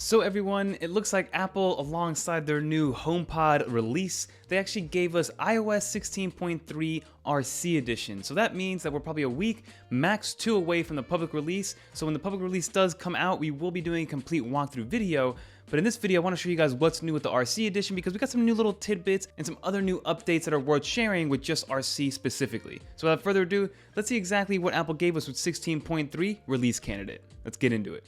So everyone, it looks like Apple, alongside their new HomePod release, they actually gave us iOS 16.3 RC edition. So that means that we're probably a week, max 2 away from the public release. So when the public release does come out, we will be doing a complete walkthrough video. But in this video, I want to show you guys what's new with the RC edition because we got some new little tidbits and some other new updates that are worth sharing with just RC specifically. So without further ado, let's see exactly what Apple gave us with 16.3 release candidate. Let's get into it.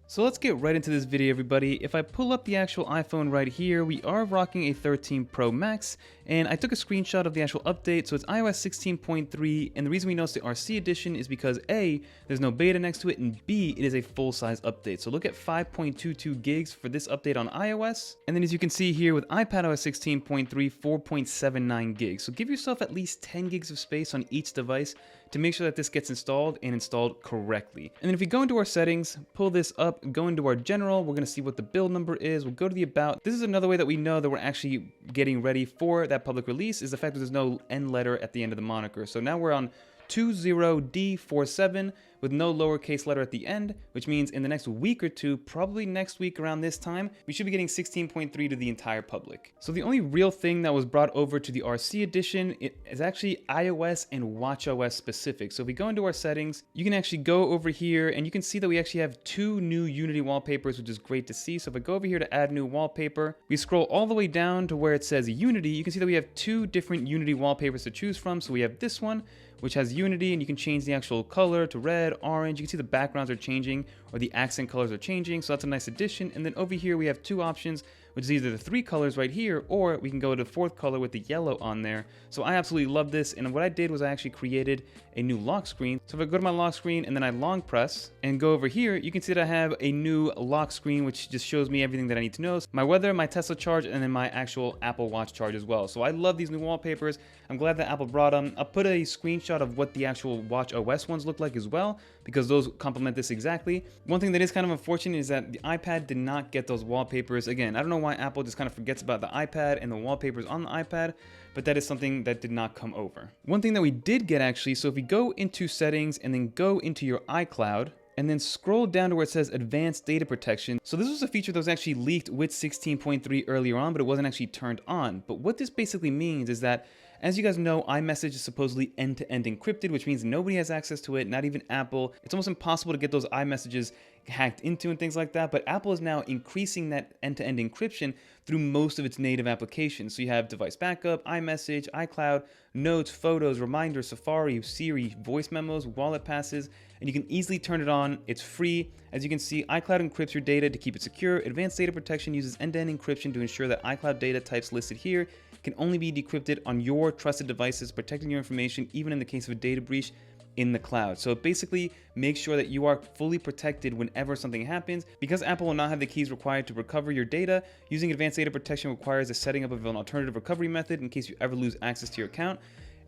So let's get right into this video, everybody. If I pull up the actual iPhone right here, we are rocking a 13 Pro Max, and I took a screenshot of the actual update. So it's iOS 16.3, and the reason we notice the RC edition is because A, there's no beta next to it, and B, it is a full-size update. So look at 5.22 gigs for this update on iOS, and then as you can see here with iPadOS 16.3, 4.79 gigs. So give yourself at least 10 gigs of space on each device to make sure that this gets installed and installed correctly. And then if we go into our settings, pull this up, go into our general, we're gonna see what the build number is, we'll go to the about. This is another way that we know that we're actually getting ready for that public release, is the fact that there's no N letter at the end of the moniker. So now we're on 20D47 with no lowercase letter at the end, which means in the next week or two, probably next week around this time, we should be getting 16.3 to the entire public. So the only real thing that was brought over to the RC edition is actually iOS and watchOS specific. So if we go into our settings, you can actually go over here and you can see that we actually have 2 new Unity wallpapers, which is great to see. So if I go over here to add new wallpaper, we scroll all the way down to where it says Unity, you can see that we have 2 different Unity wallpapers to choose from. So we have this one, which has Unity, and you can change the actual color to red, orange. You can see the backgrounds are changing or the accent colors are changing, so that's a nice addition. And then over here we have 2 options, which is either the 3 colors right here, or we can go to the 4th color with the yellow on there. So I absolutely love this, and what I did was I actually created a new lock screen. So if I go to my lock screen and then I long press and go over here, you can see that I have a new lock screen, which just shows me everything that I need to know. My weather, my Tesla charge, and then my actual Apple Watch charge as well. So I love these new wallpapers. I'm glad that Apple brought them. I'll put a screenshot of what the actual watchOS ones look like as well, because those complement this exactly. One thing that is kind of unfortunate is that the iPad did not get those wallpapers. Again, I don't know why Apple just kind of forgets about the iPad and the wallpapers on the iPad, but that is something that did not come over. One thing that we did get actually, so if we go into settings and then go into your iCloud, and then scroll down to where it says advanced data protection. So this was a feature that was actually leaked with 16.3 earlier on, but it wasn't actually turned on. But what this basically means is that, as you guys know, iMessage is supposedly end-to-end encrypted, which means nobody has access to it, not even Apple. It's almost impossible to get those iMessages hacked into and things like that, but Apple is now increasing that end-to-end encryption through most of its native applications. So you have device backup, iMessage, iCloud, notes, photos, reminders, Safari, Siri, voice memos, wallet passes, and you can easily turn it on. It's free. As you can see, iCloud encrypts your data to keep it secure. Advanced data protection uses end-to-end encryption to ensure that iCloud data types listed here can only be decrypted on your trusted devices, protecting your information even in the case of a data breach in the cloud. So it basically makes sure that you are fully protected whenever something happens. Because Apple will not have the keys required to recover your data, using advanced data protection requires the setting up of an alternative recovery method in case you ever lose access to your account.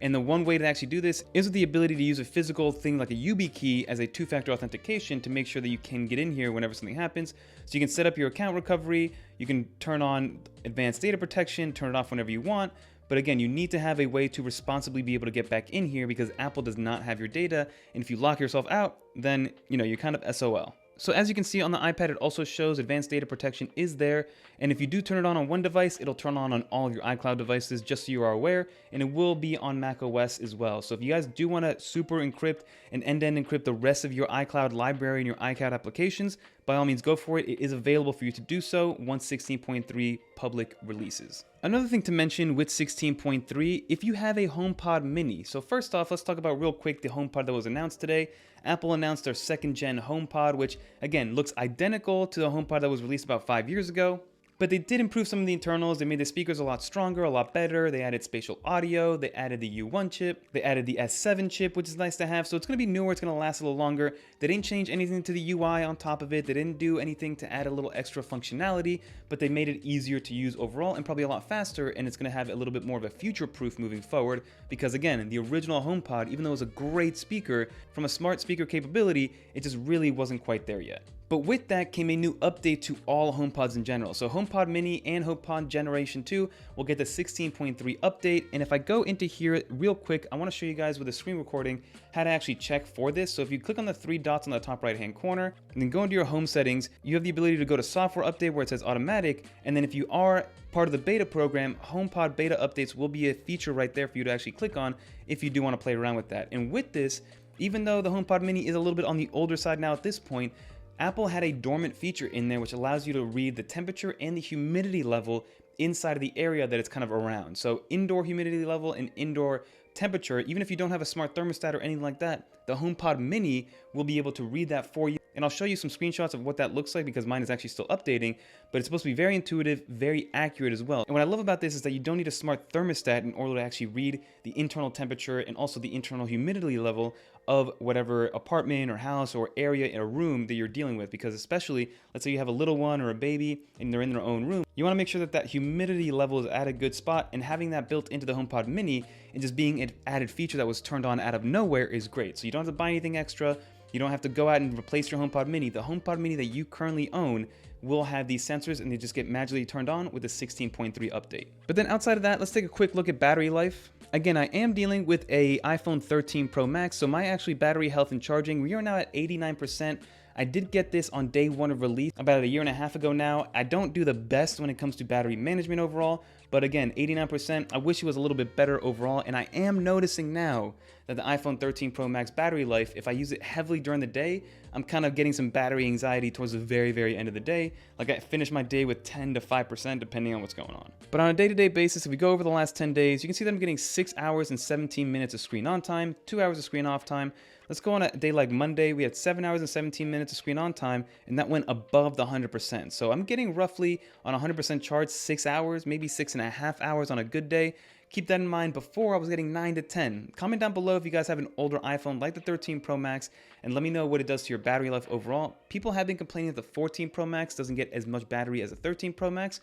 And the one way to actually do this is with the ability to use a physical thing like a YubiKey as a 2-factor authentication to make sure that you can get in here whenever something happens. So you can set up your account recovery, you can turn on advanced data protection, turn it off whenever you want. But again, you need to have a way to responsibly be able to get back in here because Apple does not have your data. And if you lock yourself out, then you're kind of SOL. So as you can see on the iPad, it also shows advanced data protection is there. And if you do turn it on one device, it'll turn on all of your iCloud devices, just so you are aware. And it will be on macOS as well. So if you guys do want to super encrypt and end-to-end encrypt the rest of your iCloud library and your iCloud applications, by all means go for it. It is available for you to do so once 16.3 public releases. Another thing to mention with 16.3, if you have a HomePod mini. So first off, let's talk about real quick the HomePod that was announced today. Apple announced their 2nd gen HomePod, which again looks identical to the HomePod that was released about 5 years ago. But they did improve some of the internals. They made the speakers a lot stronger, a lot better. They added spatial audio. They added the U1 chip. They added the S7 chip, which is nice to have. So it's going to be newer. It's going to last a little longer. They didn't change anything to the UI on top of it. They didn't do anything to add a little extra functionality, but they made it easier to use overall and probably a lot faster. And it's going to have a little bit more of a future-proof moving forward because, again, the original HomePod, even though it was a great speaker, from a smart speaker capability, it just really wasn't quite there yet. But with that came a new update to all HomePods in general. So HomePod Mini and HomePod Generation 2 will get the 16.3 update. And if I go into here real quick, I want to show you guys with a screen recording how to actually check for this. So if you click on the 3 dots on the top right hand corner and then go into your home settings, you have the ability to go to software update where it says automatic. And then if you are part of the beta program, HomePod beta updates will be a feature right there for you to actually click on if you do want to play around with that. And with this, even though the HomePod Mini is a little bit on the older side now at this point, Apple had a dormant feature in there which allows you to read the temperature and the humidity level inside of the area that it's kind of around. So indoor humidity level and indoor temperature, even if you don't have a smart thermostat or anything like that, the HomePod Mini will be able to read that for you. And I'll show you some screenshots of what that looks like because mine is actually still updating, but it's supposed to be very intuitive, very accurate as well. And what I love about this is that you don't need a smart thermostat in order to actually read the internal temperature and also the internal humidity level of whatever apartment or house or area in a room that you're dealing with. Because especially, let's say you have a little one or a baby and they're in their own room, you want to make sure that that humidity level is at a good spot, and having that built into the HomePod Mini and just being an added feature that was turned on out of nowhere is great. So you don't have to buy anything extra. You don't have to go out and replace your HomePod Mini. The HomePod Mini that you currently own will have these sensors and they just get magically turned on with the 16.3 update. But then outside of that, let's take a quick look at battery life. Again, I am dealing with a iPhone 13 Pro Max, so my actually battery health and charging, we are now at 89%. I did get this on day 1 of release about a year and a half ago now. I don't do the best when it comes to battery management overall, but again, 89%, I wish it was a little bit better overall, and I am noticing now that the iPhone 13 Pro Max battery life, if I use it heavily during the day, I'm kind of getting some battery anxiety towards the very, very end of the day. Like I finish my day with 10 to 5% depending on what's going on. But on a day-to-day basis, if we go over the last 10 days, you can see that I'm getting 6 hours and 17 minutes of screen on time, 2 hours of screen off time. Let's go on a day like Monday, we had 7 hours and 17 minutes of screen on time, and that went above the 100%. So I'm getting roughly on 100% charge 6 hours, maybe 6.5 hours on a good day. Keep that in mind. Before I was getting 9 to 10. Comment down below if you guys have an older iPhone like the 13 Pro Max and let me know what it does to your battery life overall. People have been complaining that the 14 Pro Max doesn't get as much battery as the 13 Pro Max.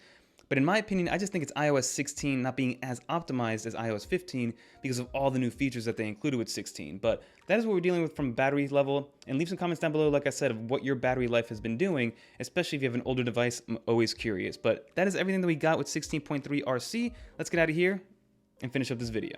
But in my opinion, I just think it's iOS 16 not being as optimized as iOS 15 because of all the new features that they included with 16. But that is what we're dealing with from battery level. And leave some comments down below, like I said, of what your battery life has been doing, especially if you have an older device. I'm always curious. But that is everything that we got with 16.3 RC. Let's get out of here and finish up this video.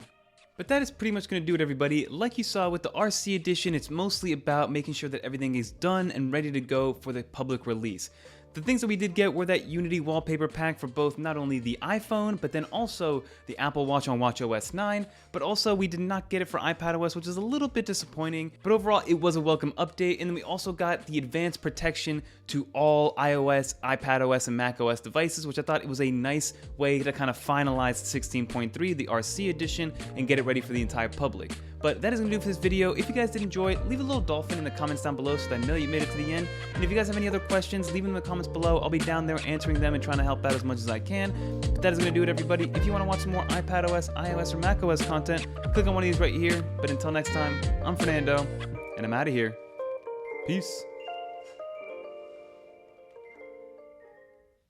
But that is pretty much going to do it, everybody. Like you saw with the RC edition, it's mostly about making sure that everything is done and ready to go for the public release. The things that we did get were that Unity wallpaper pack for both not only the iPhone, but then also the Apple Watch on watchOS 9, but also we did not get it for iPadOS, which is a little bit disappointing, but overall it was a welcome update. And then we also got the advanced protection to all iOS, iPadOS, and macOS devices, which I thought it was a nice way to kind of finalize 16.3, the RC edition, and get it ready for the entire public. But that is going to do for this video. If you guys did enjoy it, leave a little dolphin in the comments down below so that I know you made it to the end. And if you guys have any other questions, leave them in the comments below. I'll be down there answering them and trying to help out as much as I can. But that is going to do it, everybody. If you want to watch some more iPadOS, iOS, or macOS content, click on one of these right here. But until next time, I'm Fernando, and I'm out of here. Peace.